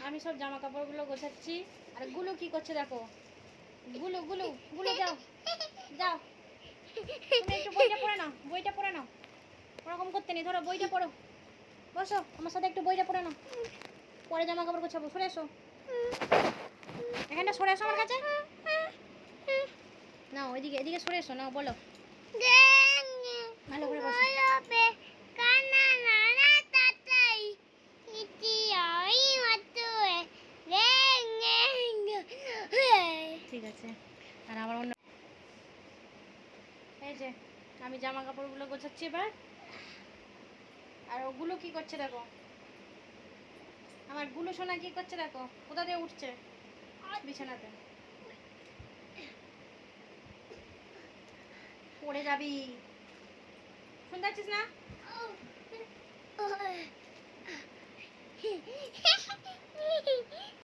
আমি সব জামা কাপড়গুলো গোছাচ্ছি। আর গুলো কি করছে দেখো, গুলো গুলো গুলো যাও যাও, তুমি একটু বইটা পড়ে নাও, বইটা পড়ে নাও। ওরকম করতে নেই, ধরো বইটা পড়ো, বসো আমার সাথে একটু বইটা পড়ে নাও, পরে জামা কাপড় গোছাবো। সরে এসো, এখানটা সরে এসো আমার কাছে। না ওইদিকে, এদিকে সরে এসো। না বলো, ভালো করে বসো। ঠিক আছে। আর আমার অন্য এই যে আমি জামা কাপড়গুলো গোছাচ্ছি এবার। আর ওগুলো কি করছে দেখো, আমার গুলো সোনা কি করছে দেখো, কোথা দিয়ে উঠছে বিছানাতে। পড়ে যাবি, শুনতে পাচ্ছিস না?